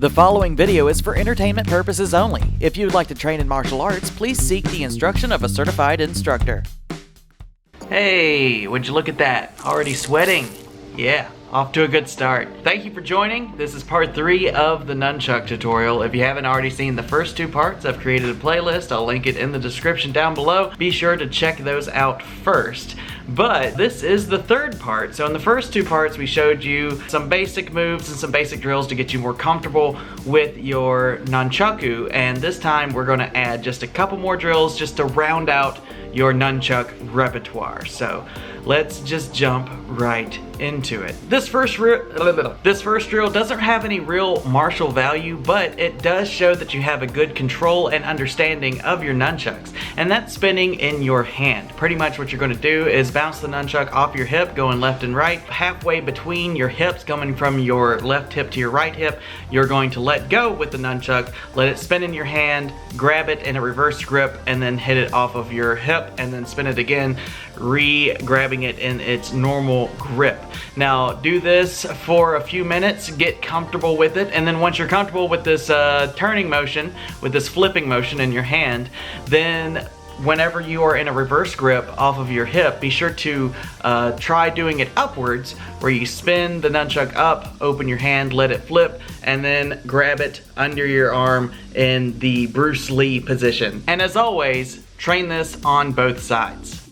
The following video is for entertainment purposes only. If you would like to train in martial arts, please seek the instruction of a certified instructor. Hey, would you look at that? Already sweating. Yeah, off to a good start. Thank you for joining. This is part 3 of the Nun-chuck tutorial. If you haven't already seen the first 2 parts, I've created a playlist. I'll link it in the description down below. Be sure to check those out first. But this is the 3rd part. So in the first 2 parts, we showed you some basic moves and some basic drills to get you more comfortable with your nunchaku. And this time we're gonna add just a couple more drills just to round out your nunchuck repertoire. So let's just jump right into it. This first drill doesn't have any real martial value, but it does show that you have a good control and understanding of your nunchucks, and that's spinning in your hand. Pretty much what you're going to do is bounce the nunchuck off your hip, going left and right. Halfway between your hips, coming from your left hip to your right hip, you're going to let go with the nunchuck, let it spin in your hand, grab it in a reverse grip, and then hit it off of your hip, and then spin it again, grabbing it in its normal grip. Now do this for a few minutes, get comfortable with it, and then once you're comfortable with this turning motion, with this flipping motion in your hand, then whenever you are in a reverse grip off of your hip, be sure to try doing it upwards, where you spin the nunchuck up, open your hand, let it flip, and then grab it under your arm in the Bruce Lee position. And as always, train this on both sides.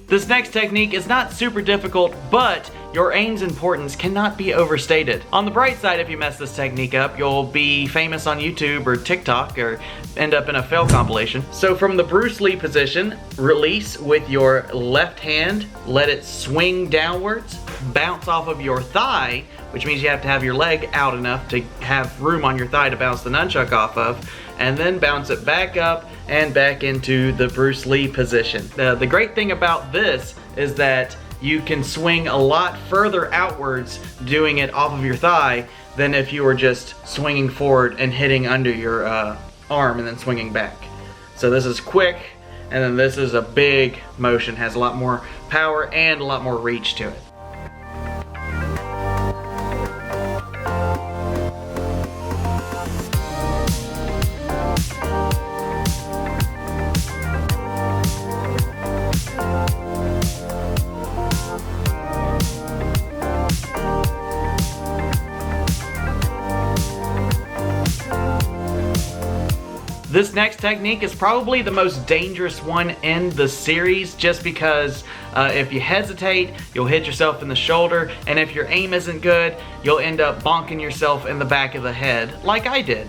This next technique is not super difficult, but your aim's importance cannot be overstated. On the bright side, if you mess this technique up, you'll be famous on YouTube or TikTok or end up in a fail compilation. So from the Bruce Lee position, release with your left hand, let it swing downwards, bounce off of your thigh, which means you have to have your leg out enough to have room on your thigh to bounce the nunchuck off of, and then bounce it back up and back into the Bruce Lee position. The great thing about this is that you can swing a lot further outwards doing it off of your thigh than if you were just swinging forward and hitting under your arm and then swinging back. So this is quick, and then this is a big motion, has a lot more power and a lot more reach to it. This next technique is probably the most dangerous one in the series, just because if you hesitate, you'll hit yourself in the shoulder, and if your aim isn't good, you'll end up bonking yourself in the back of the head, like I did.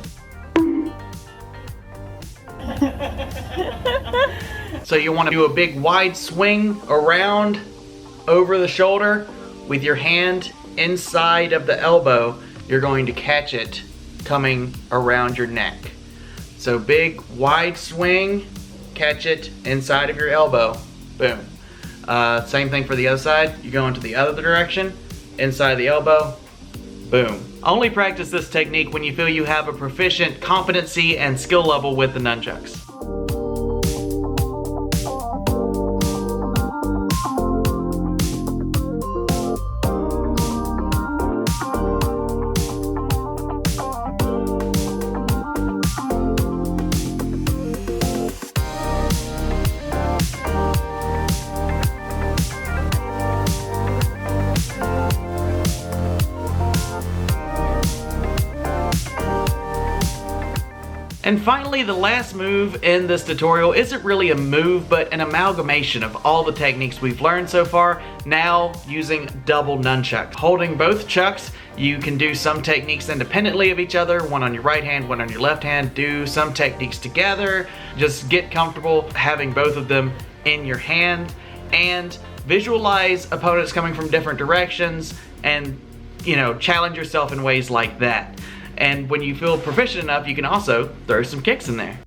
So you want to do a big wide swing around over the shoulder with your hand inside of the elbow. You're going to catch it coming around your neck. So big, wide swing, catch it inside of your elbow, boom. Same thing for the other side. You go into the other direction, inside the elbow, boom. Only practice this technique when you feel you have a proficient competency and skill level with the nunchucks. And finally, the last move in this tutorial isn't really a move, but an amalgamation of all the techniques we've learned so far, now using double nunchucks. Holding both chucks, you can do some techniques independently of each other, one on your right hand, one on your left hand, do some techniques together. Just get comfortable having both of them in your hand, and visualize opponents coming from different directions, and challenge yourself in ways like that. And when you feel proficient enough, you can also throw some kicks in there.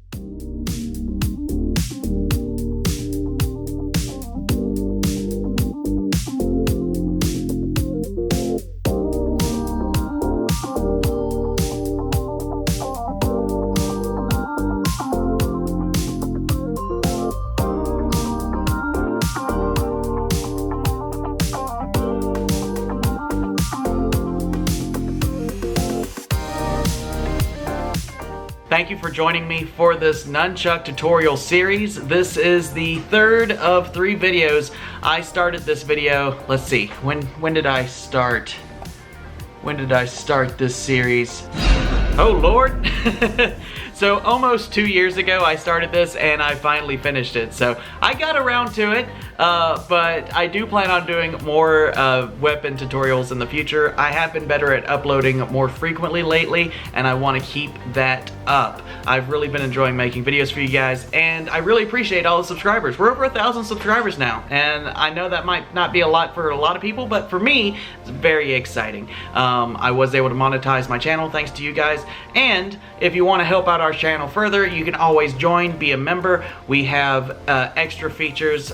thank you for joining me for this Nunchuck tutorial series. This is the third of 3 videos. I started this video, let's see, when did I start? When did I start this series? Oh Lord! So almost 2 years ago I started this and I finally finished it. So I got around to it, but I do plan on doing more weapon tutorials in the future. I have been better at uploading more frequently lately and I want to keep that up. I've really been enjoying making videos for you guys and I really appreciate all the subscribers. We're over 1,000 subscribers now and I know that might not be a lot for a lot of people, but for me it's very exciting. I was able to monetize my channel thanks to you guys, and if you want to help out our channel further, you can always join, be a member. We have extra features,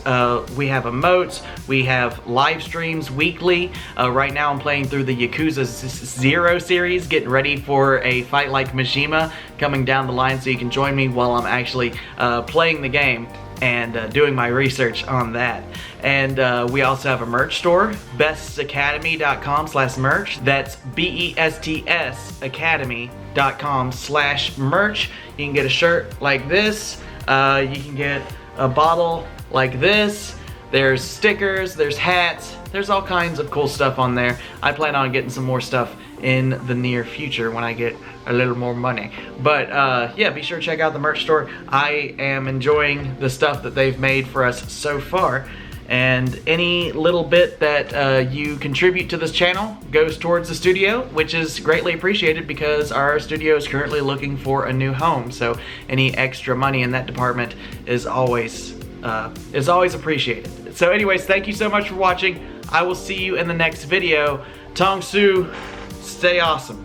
we have emotes, we have live streams weekly. Right now I'm playing through the Yakuza 0 series, getting ready for a fight like Mishima coming down the line, so you can join me while I'm actually playing the game and doing my research on that. And we also have a merch store, bestsacademy.com/merch. That's BESTS academy.com/merch. You can get a shirt like this, you can get a bottle like this, there's stickers, there's hats, there's all kinds of cool stuff on there. I plan on getting some more stuff in the near future when I get a little more money. But yeah, be sure to check out the merch store. I am enjoying the stuff that they've made for us so far, and any little bit that you contribute to this channel goes towards the studio, which is greatly appreciated because our studio is currently looking for a new home. So any extra money in that department is always appreciated. So anyways, thank you so much for watching. I will see you in the next video. Tong Su, stay awesome.